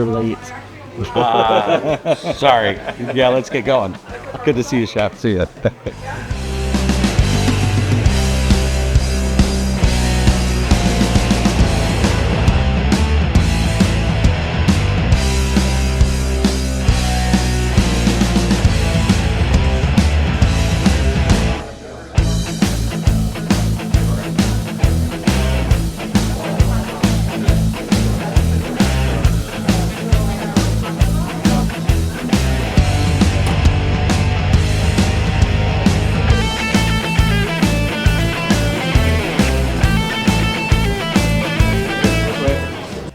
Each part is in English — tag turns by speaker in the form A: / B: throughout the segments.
A: late.
B: Sorry. Yeah, let's get going.
A: Good to see you, Chef. See ya.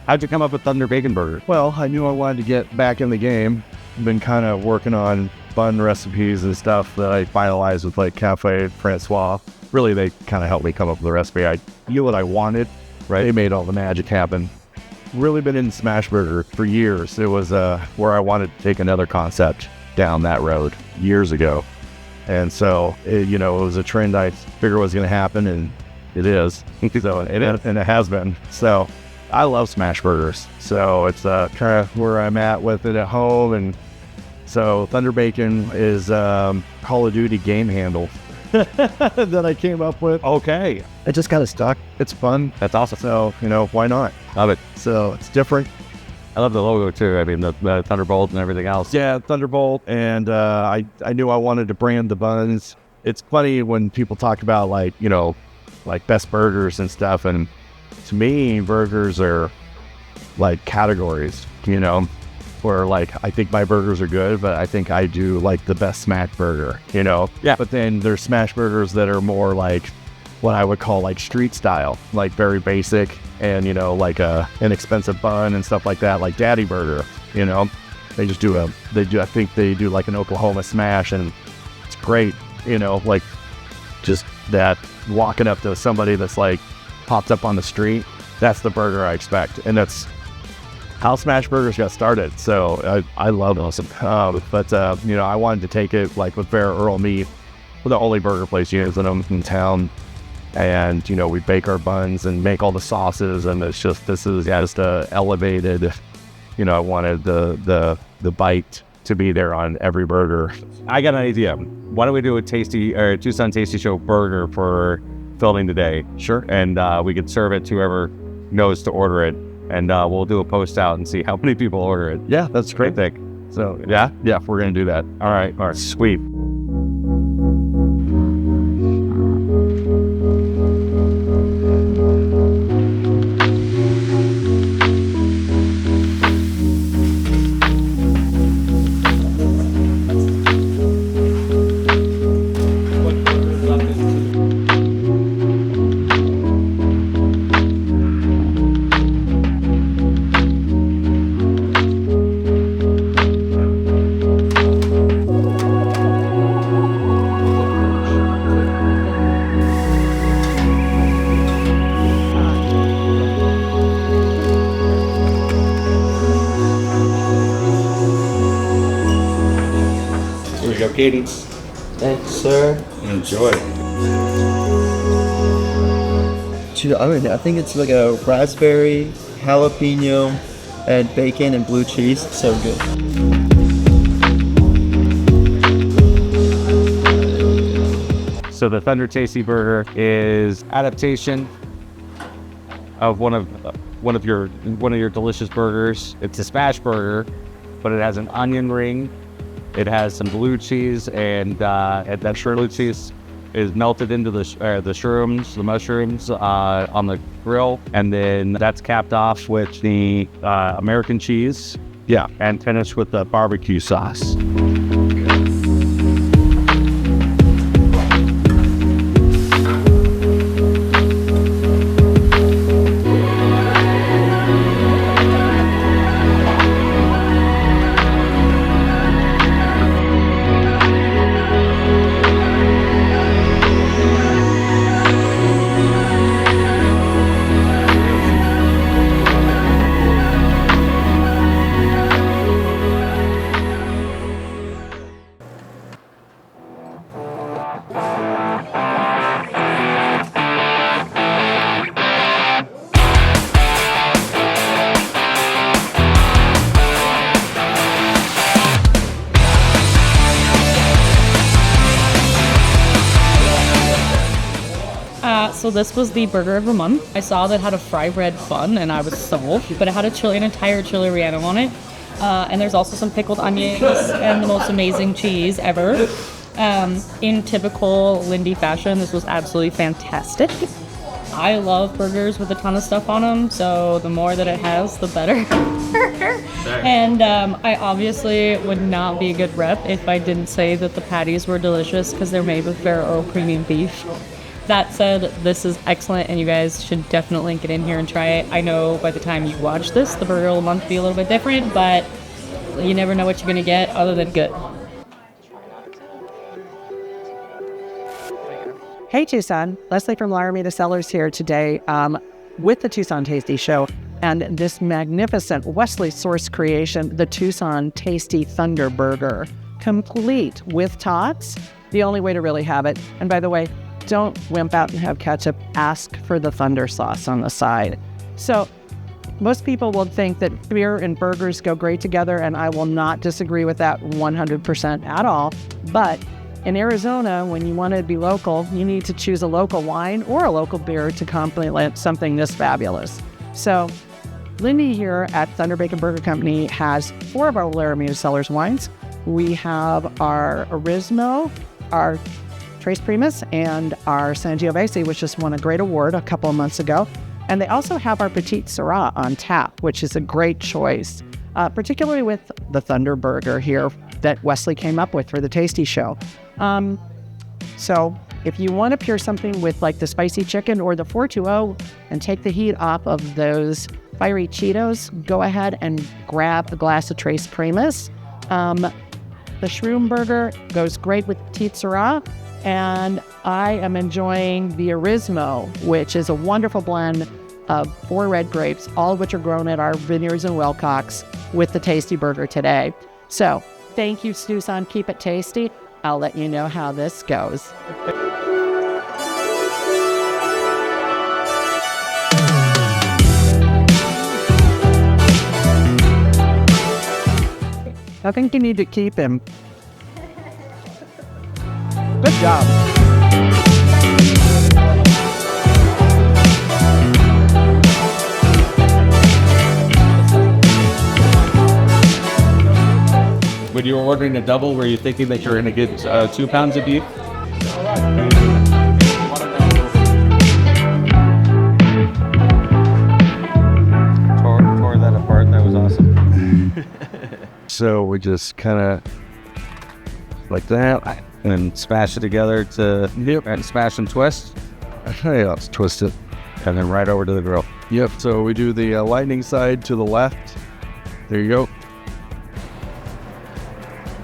B: How'd you come up with Thunder Bacon Burger?
A: Well, I knew I wanted to get back in the game. I've been kind of working on bun recipes and stuff that I finalized with like Cafe Francois. Really, they kind of helped me come up with the recipe. I knew what I wanted, right? They made all the magic happen. Really been in smash burger for years. It was where I wanted to take another concept down that road years ago. And so, it was a trend I figured was going to happen, and it is. So it is, and it has been. So I love smash burgers. So it's kind of where I'm at with it at home. And so Thunder Bacon is Call of Duty game handle that I came up with.
B: Okay.
A: It just kind of stuck. It's fun.
B: That's awesome.
A: So, why not?
B: Love it.
A: So it's different.
B: I love the logo too. I mean, the Thunderbolt and everything else.
A: Yeah, Thunderbolt. And I knew I wanted to brand the buns. It's funny when people talk about like best burgers and stuff. And to me, burgers are like categories, where like I think my burgers are good, but I think I do like the best smash burger,
B: Yeah.
A: But then there's smash burgers that are more like what I would call like street style, like very basic and, like a inexpensive bun and stuff like that, like Daddy Burger, They just I think they do like an Oklahoma smash, and it's great, like just that walking up to somebody that's like popped up on the street, that's the burger I expect. And that's how smash burgers got started. So I love those. But I wanted to take it like with Vera Earl Meat. We're the only burger place using them in town. And, we bake our buns and make all the sauces. And this is just elevated, I wanted the bite to be there on every burger.
B: I got an idea. Why don't we do a Tucson Tasty Show burger for filming today?
A: Sure.
B: And we could serve it to whoever knows to order it. And we'll do a post out and see how many people order it.
A: Yeah, that's great.
B: Thick. So, yeah,
A: we're going to do that.
B: All right. Sweet. Katie.
C: Thanks, sir.
B: Enjoy.
C: I think it's like a raspberry, jalapeno, and bacon and blue cheese. It's so good.
B: So the Thunder Tasty Burger is adaptation of one of your delicious burgers. It's a smash burger, but it has an onion ring. It has some blue cheese, and that blue cheese is melted into the mushrooms on the grill, and then that's capped off with the American cheese.
A: Yeah,
B: and finished with the barbecue sauce.
D: so this was the burger of the month. I saw that it had a fry bread bun, and I was sold, but it had an entire chili relleno on it. And there's also some pickled onions and the most amazing cheese ever. In typical Lindy fashion, this was absolutely fantastic. I love burgers with a ton of stuff on them, so the more that it has, the better. And I obviously would not be a good rep if I didn't say that the patties were delicious because they're made with Faro premium beef. That said, this is excellent, and you guys should definitely get in here and try it. I know by the time you watch this, the burger will month be a little bit different, but you never know what you're going to get other than good.
E: Hey Tucson, Leslie from Laramie Cellars here today with the Tucson Tasty Show and this magnificent Wesley source creation, the Tucson Tasty Thunder Burger, complete with tots, the only way to really have it. And by the way, don't wimp out and have ketchup, ask for the thunder sauce on the side. So most people will think that beer and burgers go great together, and I will not disagree with that 100% at all, but in Arizona, when you want to be local, you need to choose a local wine or a local beer to complement something this fabulous. So Lindy here at Thunder Bacon Burger Company has 4 of our Laramie Cellars wines. We have our Arismo, our Tres Primas, and our Sangiovese, which just won a great award a couple of months ago. And they also have our Petite Syrah on tap, which is a great choice, particularly with the Thunder Burger here that Wesley came up with for the Tasty Show. So if you want to pair something with like the spicy chicken or the 420 and take the heat off of those fiery Cheetos, go ahead and grab a glass of Tres Primas. The Shroom Burger goes great with Petite Syrah, and I am enjoying the Arismo, which is a wonderful blend of 4 red grapes, all of which are grown at our vineyards in Wilcox, with the Tasty Burger today. So thank you, Tucson. Keep it tasty. I'll let you know how this goes. I think you need to keep him. Good job.
B: When you were ordering a double, were you thinking that you were going to get 2 pounds of beef? Tore that apart. That was awesome.
A: So we just kind of like that.
B: And smash it together to and smash and twist.
A: Yeah, let's twist it.
B: And then right over to the grill.
A: Yep, so we do the lightning side to the left. There you go.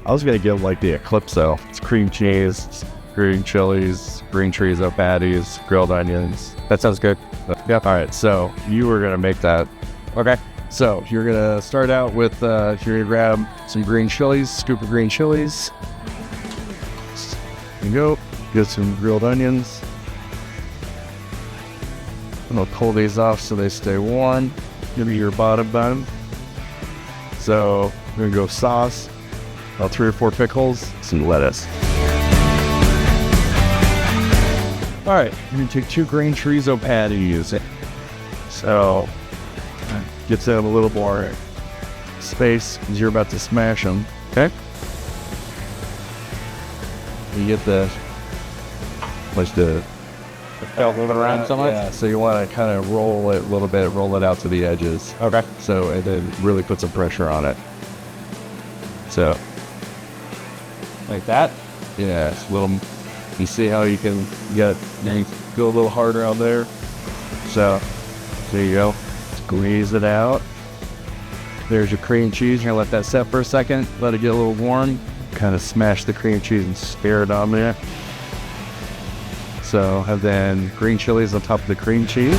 A: I was going to give like the Eclipso. It's cream cheese, green chilies, green chorizo patties, grilled onions.
B: That sounds good.
A: Yep. All right, so you were going to make that.
B: Okay.
A: So you're going to start out with, you're going to grab some green chilies, scoop of green chilies. There you go. Get some grilled onions. And I'll pull these off so they stay warm. Give me your bottom bun. So we're going to go sauce. About 3 or 4 pickles, some lettuce. All right, you're gonna take 2 green chorizo patties. So, get them a little more space as you're about to smash them. Okay. You get the
B: Moving around so much?
A: Yeah, so you want to kind of roll it a little bit, roll it out to the edges.
B: Okay.
A: So, and then really put some pressure on it. So.
B: Like that?
A: Yeah, it's a little, you see how you can go a little harder on there. So, there you go. Squeeze it out. There's your cream cheese. You're gonna let that set for a second. Let it get a little warm. Kind of smash the cream cheese and stir it on there. So, and then green chilies on top of the cream cheese.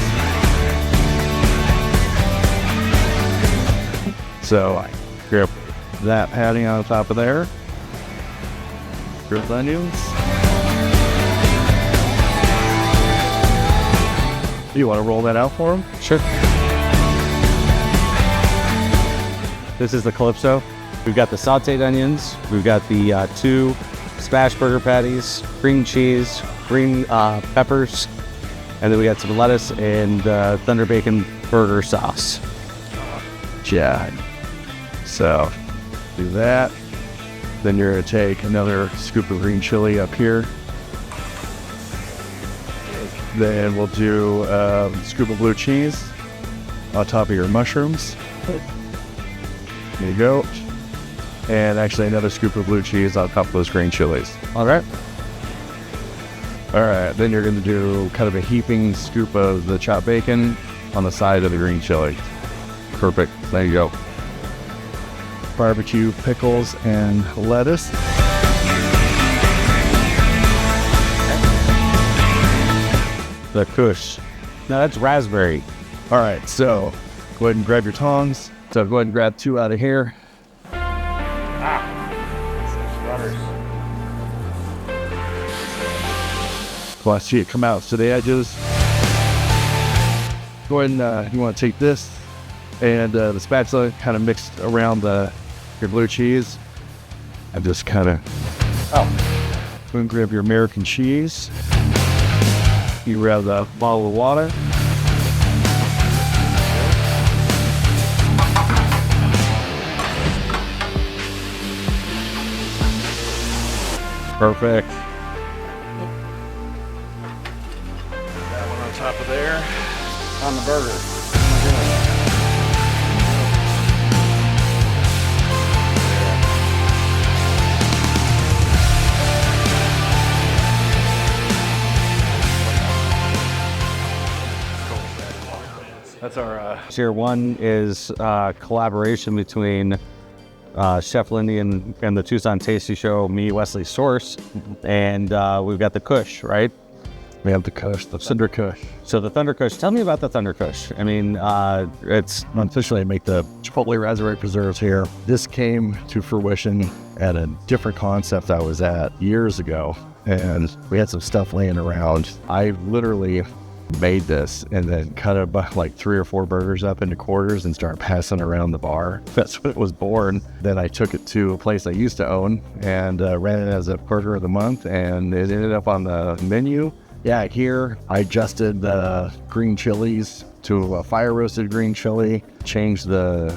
A: So, grab that patty on top of there. Grilled onions. You want to roll that out for them?
B: Sure. This is the Calypso. We've got the sauteed onions. We've got the 2 smash burger patties, green cheese, green peppers, And then we got some lettuce and Thunder Bacon burger sauce.
A: Yeah. So do that. Then you're gonna take another scoop of green chili up here. Then we'll do a scoop of blue cheese on top of your mushrooms. There you go. And actually another scoop of blue cheese on top of those green chilies.
B: All right.
A: All right, then you're gonna do kind of a heaping scoop of the chopped bacon on the side of the green chili. Perfect, there you go. Barbecue, pickles, and lettuce.
B: The Kush. Now that's raspberry.
A: All right, so go ahead and grab your tongs. So go ahead and grab 2 out of here. Well, I see it come out to the edges. Go ahead and you want to take this and the spatula kind of mixed around your blue cheese and just kind of go and grab your American cheese. You grab the bottle of water. Perfect. That one on top of there. On the burger. That's our
B: Tier 1 is collaboration between Chef Lindy and the Tucson Tasty Show, me, Wesley Source, and we've got the Kush, right?
A: we have the Kush, the Thunder Kush.
B: So the Thunder Kush, tell me about the Thunder Kush. I mean, it's
A: Unofficially, I make the Chipotle raspberry preserves here. This came to fruition at a different concept I was at years ago, and we had some stuff laying around. I literally made this and then cut it like 3 or 4 burgers up into quarters and started passing around the bar. That's when it was born. Then I took it to a place I used to own and ran it as a burger of the month, and it ended up on the menu. Yeah, here I adjusted the green chilies to a fire roasted green chili, changed the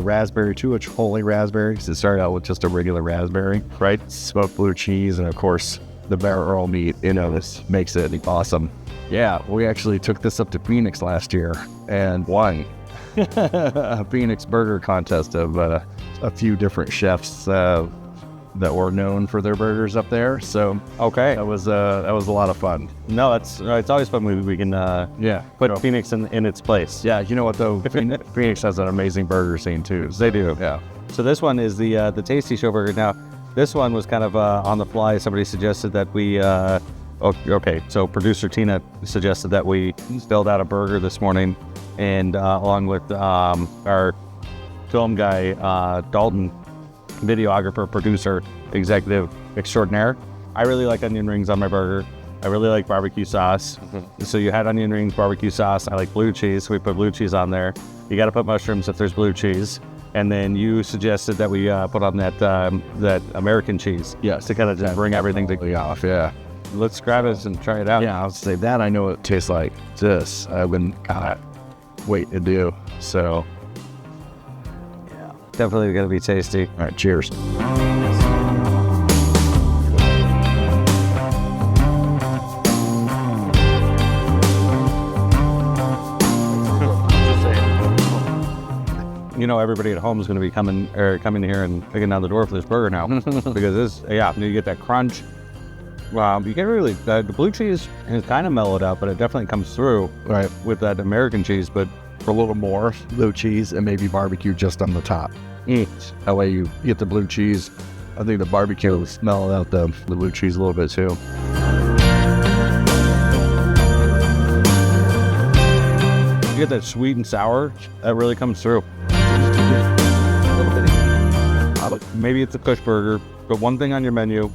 A: raspberry to a Chipotle raspberry because it started out with just a regular raspberry, right? Smoked blue cheese, and of course the barrel meat. You know, this makes it awesome. Yeah, we actually took this up to Phoenix last year and won a Phoenix burger contest of a few different chefs that were known for their burgers up there. So
B: okay.
A: that was a lot of fun.
B: No, it's always fun when we can put Phoenix in its place.
A: Yeah, you know what though? Phoenix has an amazing burger scene too.
B: They do.
A: Yeah.
B: So this one is the Tasty Show burger. Now, this one was kind of on the fly. Somebody suggested that we. So producer Tina suggested that we build out a burger this morning, and along with our film guy Dalton, videographer, producer, executive extraordinaire. I really like onion rings on my burger. I really like barbecue sauce. Mm-hmm. So you had onion rings, barbecue sauce. I like blue cheese, so we put blue cheese on there. You got to put mushrooms if there's blue cheese. And then you suggested that we put on that American cheese.
A: Yes.
B: To kind of just bring everything
A: off. Yeah.
B: Let's grab it and try it out.
A: Yeah, I'll say that. I know it tastes like this. I wouldn't wait to do. So,
B: yeah, definitely gonna be tasty.
A: All right, cheers.
B: You know, everybody at home is going to be coming here and picking down the door for this burger now because you get that crunch. You get really the blue cheese is kind of mellowed out, but it definitely comes through
A: right
B: with that American cheese, but
A: a little more blue cheese and maybe barbecue just on the top. That way you get the blue cheese. I think the barbecue will smell out the blue cheese a little bit too.
B: You get that sweet and sour that really comes through. Maybe it's a Kush burger, but one thing on your menu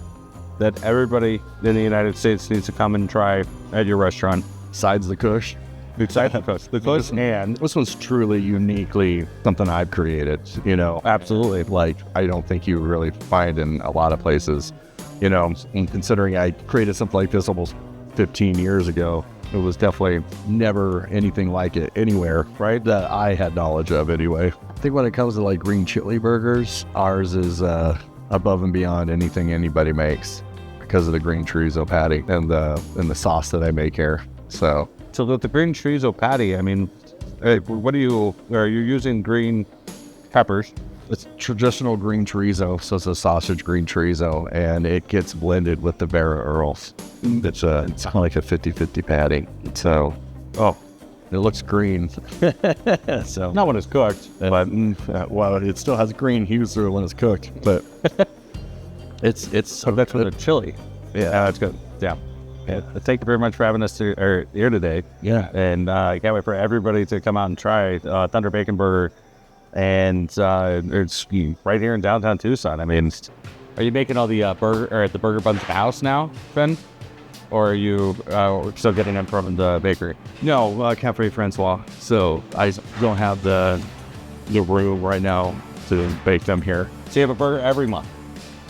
B: that everybody in the United States needs to come and try at your restaurant.
A: Besides the Kush.
B: Besides the Kush. The Kush, and
A: this one's truly uniquely something I've created, you know.
B: Absolutely.
A: Like, I don't think you really find in a lot of places, you know, and considering I created something like this almost 15 years ago, It was definitely never anything like it anywhere, right? That I had knowledge of anyway. I think when it comes to like green chili burgers, ours is above and beyond anything anybody makes because of the green chorizo patty and the sauce that I make here. So
B: with the green chorizo patty, I mean, are you using green peppers?
A: it's traditional green chorizo, so it's a sausage green chorizo, and it gets blended with the Vera Earls. It's kind of like a 50-50 patty. So, it looks green. So
B: Not when it's cooked.
A: but well, it still has green hues through it when it's cooked. But it's so
B: That's with
A: good.
B: the chili.
A: Yeah,
B: That's good. Yeah. Thank you very much for having us here today.
A: yeah.
B: And I can't wait for everybody to come out and try Thunder Bacon Burger. And it's right here in downtown Tucson. I mean, are you making all the the burger buns at the house now, Ben? Or are you still getting them from the bakery?
A: No, Cafe Francois. So I don't have the room right now to bake them here.
B: So you have a burger every month.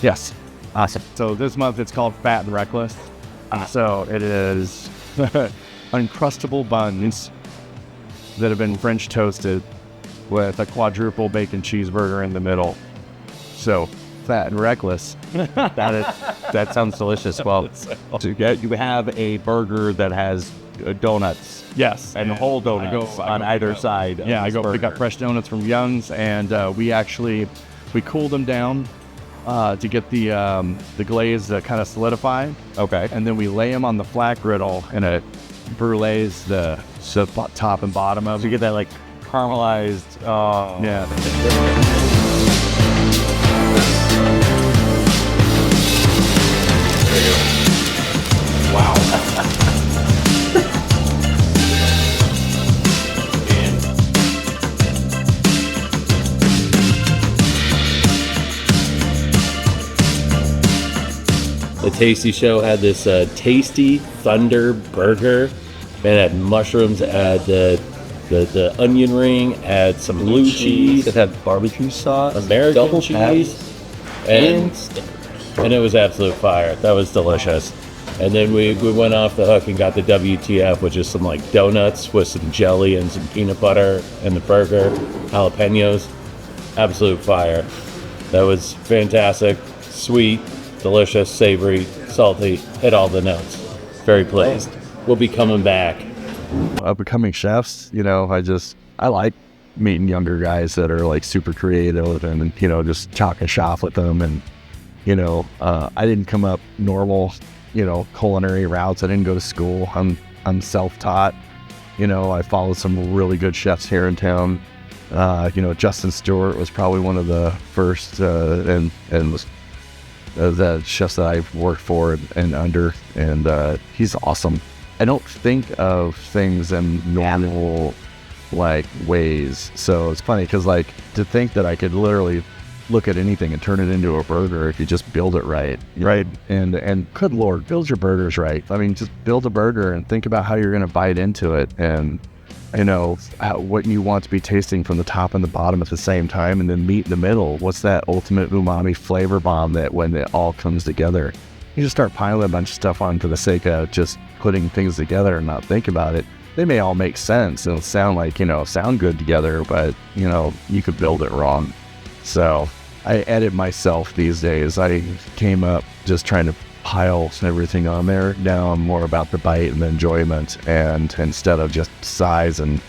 A: Yes.
B: Awesome.
A: So this month it's called Fat and Reckless. So it is uncrustable buns that have been French toasted with a quadruple bacon cheeseburger in the middle. So Fat and Reckless.
B: That sounds delicious. Well, you have a burger that has donuts
A: Yes.
B: and whole donuts on either side. of
A: Yeah, I
B: this
A: go pick
B: burger.
A: up fresh donuts from Young's, and we cool them down to get the glaze to kind of solidify,
B: Okay.
A: and then we lay them on the flat griddle, and it brulees the top and bottom of
B: So you
A: it.
B: get that like caramelized.
A: Yeah.
F: The Tasty Show had this tasty Thunder Burger. Man, it had mushrooms, it had the onion ring, had some blue cheese,
C: It had barbecue sauce,
F: American
C: double
F: cheese, and it was absolute fire. That was delicious. And then we went off the hook and got the WTF, which is some like donuts with some jelly and some peanut butter and the burger, jalapenos. Absolute fire. That was fantastic. Sweet, delicious, savory, salty, hit all the notes. Very pleased. We'll be coming back.
A: Becoming chefs, I like meeting younger guys that are like super creative and just chalk and shop with them. And I didn't come up normal culinary routes. I didn't go to school. I'm self-taught. I followed some really good chefs here in town. Justin Stewart was probably one of the first and was the chefs that I've worked for and under, and he's awesome. I don't think of things in normal ways, so it's funny because to think that I could literally look at anything and turn it into a burger if you just build it right, and good Lord, build your burgers right. I mean, just build a burger and think about how you're going to bite into it, and what you want to be tasting from the top and the bottom at the same time, and then meat in the middle. What's that ultimate umami flavor bomb that when it all comes together, you just start piling a bunch of stuff on for the sake of just putting things together and not think about it. They may all make sense and sound sound good together, but you could build it wrong. So I edit myself these days. I came up just trying to pile everything on there. Now I'm more about the bite and the enjoyment, and instead of just size. And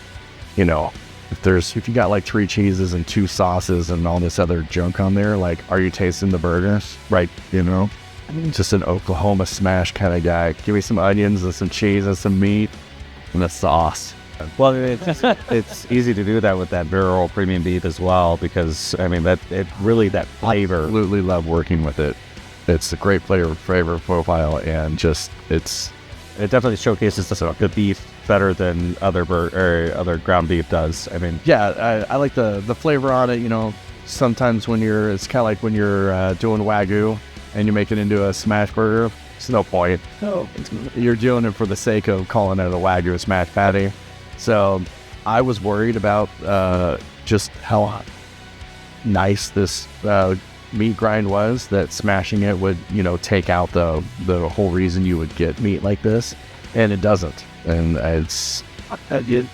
A: if you got like 3 cheeses and 2 sauces and all this other junk on there, are you tasting the burger right? I'm just an Oklahoma smash kind of guy. Give me some onions and some cheese and some meat and a sauce.
B: Well, it's easy to do that with that Barrel premium beef as well, because I mean that flavor.
A: Absolutely love working with it. It's a great flavor profile, and it
B: definitely showcases the beef better than other ground beef does. I mean,
A: yeah, I like the flavor on it. Sometimes it's kind of like when you're doing Wagyu and you make it into a smash burger. It's no point.
C: No.
A: You're doing it for the sake of calling it a Wagyu smash patty. So I was worried about just how nice this meat grind was, that smashing it would take out the whole reason you would get meat like this, and it doesn't. and it's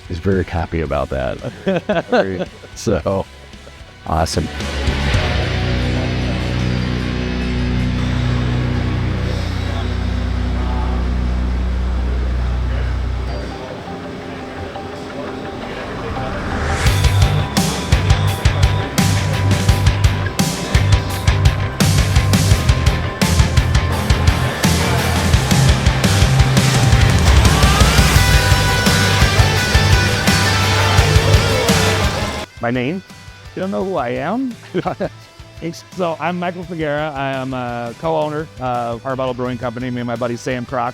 A: very happy about that. So awesome. My name? You don't know who I am? So I'm Michael Figuera. I am a co-owner of Harbottle Brewing Company. Me and my buddy Sam Kroc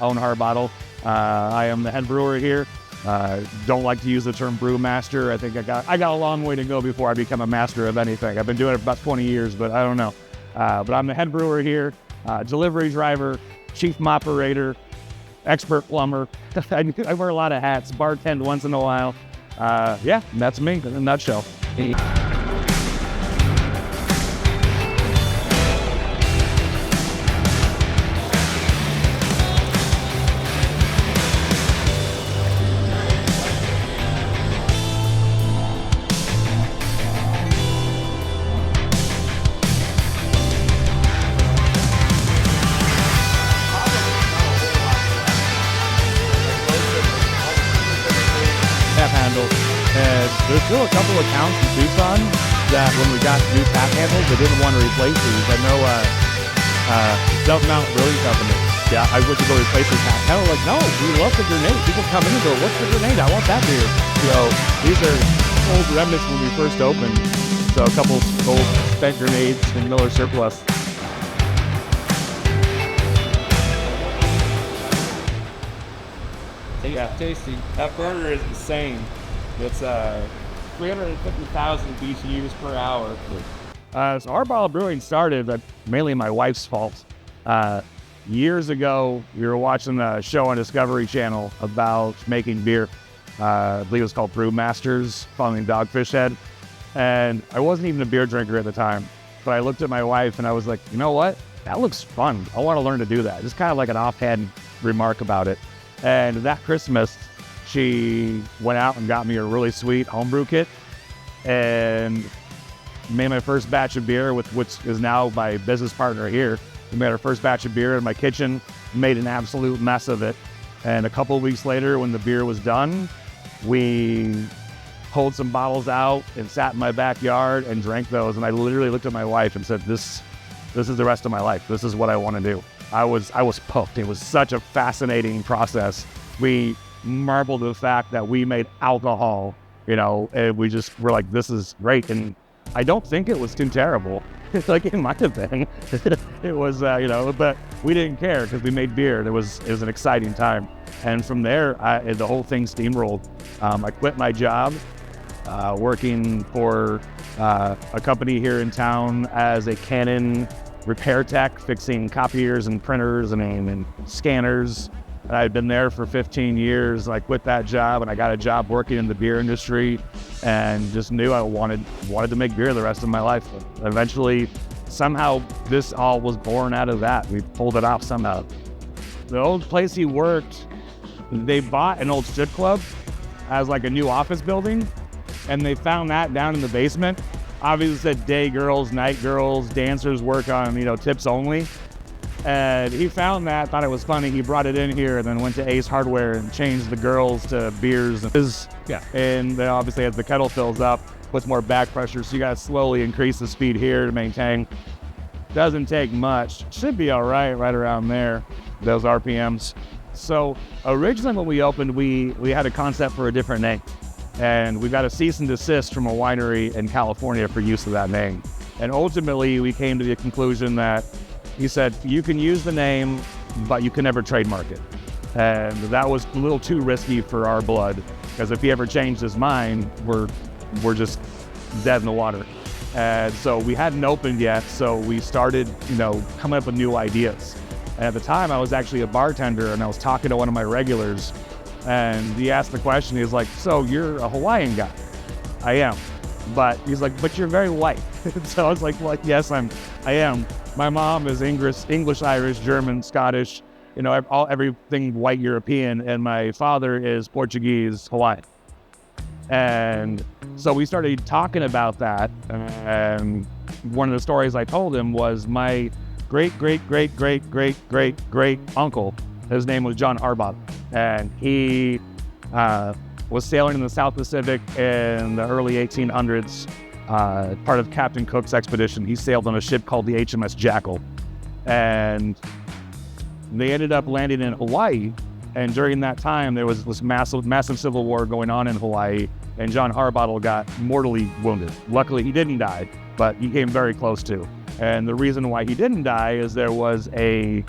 A: own Harbottle. I am the head brewer here. Don't like to use the term brew master. I think I got a long way to go before I become a master of anything. I've been doing it for about 20 years, but I don't know. But I'm the head brewer here, delivery driver, chief operator, expert plumber. I wear a lot of hats, bartend once in a while. Yeah, that's me in a nutshell. Handle. And there's still a couple of accounts in Tucson that when we got new tap handles, they didn't want to replace these. I know South Mountain Brewing Company. Yeah, I went to go replace the tap handle. Like, no, we love the grenade. People come in and go, what's the grenade? I want that beer. So these are old remnants when we first opened. So a couple old spent grenades and Miller surplus. Yeah, tasty. That burger is insane. It's 350,000 BTUs per hour. So Harbottle Brewing started mainly my wife's fault. Years ago, we were watching a show on Discovery Channel about making beer. I believe it was called Brew Masters, following Dogfish Head. And I wasn't even a beer drinker at the time, but I looked at my wife and I was like, you know what? That looks fun. I want to learn to do that. Just kind of like an offhand remark about it. And that Christmas, she went out and got me a really sweet homebrew kit and made my first batch of beer, which is now my business partner here. We made our first batch of beer in my kitchen, made an absolute mess of it. And a couple of weeks later, when the beer was done, we pulled some bottles out and sat in my backyard and drank those. And I literally looked at my wife and said, this is the rest of my life. This is what I want to do. I was pumped. It was such a fascinating process. We marveled at the fact that we made alcohol, and we just were like, this is great. And I don't think it was too terrible. Like, it might have been. It was, but we didn't care because we made beer. It was an exciting time. And from there, the whole thing steamrolled. I quit my job working for a company here in town as a Canon repair tech, fixing copiers and printers and scanners. And I'd been there for 15 years. I quit that job and I got a job working in the beer industry and just knew I wanted to make beer the rest of my life. And eventually, somehow, this all was born out of that. We pulled it off somehow. The old place he worked, they bought an old strip club as like a new office building, and they found that down in the basement. Obviously said day girls, night girls, dancers work on, tips only. And he found that, thought it was funny. He brought it in here and then went to Ace Hardware and changed the girls to beers. And then obviously as the kettle fills up, puts more back pressure. So you got to slowly increase the speed here to maintain. Doesn't take much. Should be all right around there, those RPMs. So originally when we opened, we had a concept for a different name. And we got a cease and desist from a winery in California for use of that name. And ultimately, we came to the conclusion that he said, you can use the name, but you can never trademark it. And that was a little too risky for our blood, because if he ever changed his mind, we're just dead in the water. And so we hadn't opened yet, so we started, coming up with new ideas. And at the time, I was actually a bartender, and I was talking to one of my regulars, and he asked the question, he was like, so you're a Hawaiian guy? I am. But he's like, but you're very white. So I was like, well, yes, I am. My mom is English, Irish, German, Scottish, everything white European, and my father is Portuguese Hawaiian. And so we started talking about that, and one of the stories I told him was my great uncle. His name was John Harbottle, and he was sailing in the South Pacific in the early 1800s, part of Captain Cook's expedition. He sailed on a ship called the HMS Jackal, and they ended up landing in Hawaii. And during that time, there was this massive civil war going on in Hawaii, and John Harbottle got mortally wounded. Luckily, he didn't die, but he came very close to. And the reason why he didn't die is there was a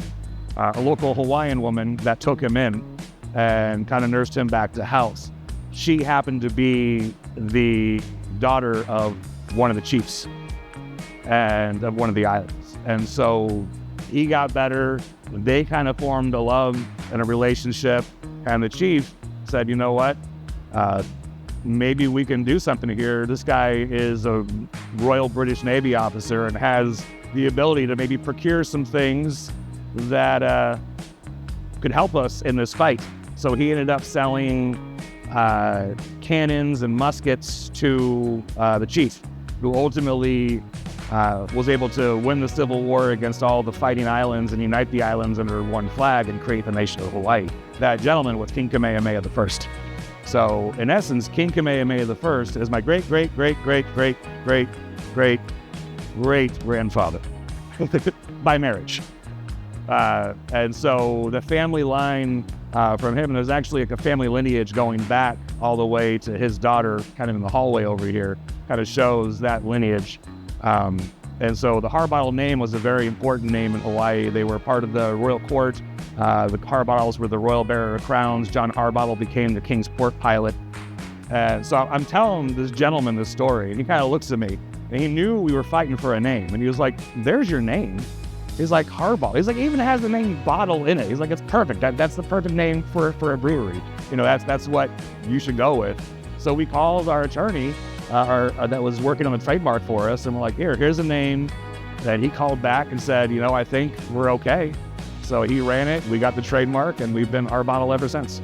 A: local Hawaiian woman that took him in and kind of nursed him back to health. She happened to be the daughter of one of the chiefs and of one of the islands. And so he got better. They kind of formed a love and a relationship. And the chief said, you know what? Maybe we can do something here. This guy is a Royal British Navy officer and has the ability to maybe procure some things that could help us in this fight. So he ended up selling cannons and muskets to the chief, who ultimately was able to win the Civil War against all the fighting islands and unite the islands under one flag and create the nation of Hawaii. That gentleman was King Kamehameha I. So in essence, King Kamehameha I is my great grandfather by marriage. And so the family line from him, and there's actually a family lineage going back all the way to his daughter, kind of in the hallway over here, kind of shows that lineage. And so the Harbottle name was a very important name in Hawaii. They were part of the royal court. The Harbottles were the royal bearer of crowns. John Harbottle became the king's port pilot. And so I'm telling this gentleman this story, and he kind of looks at me, and he knew we were fighting for a name. And he was like, there's your name. He's like, Harbottle. He's like, it even has the name bottle in it. He's like, it's perfect. That's the perfect name for a brewery. That's what you should go with. So we called our attorney, that was working on the trademark for us, and we're like, here's a name. And he called back and said, I think we're okay. So he ran it, we got the trademark, and we've been Harbottle ever since.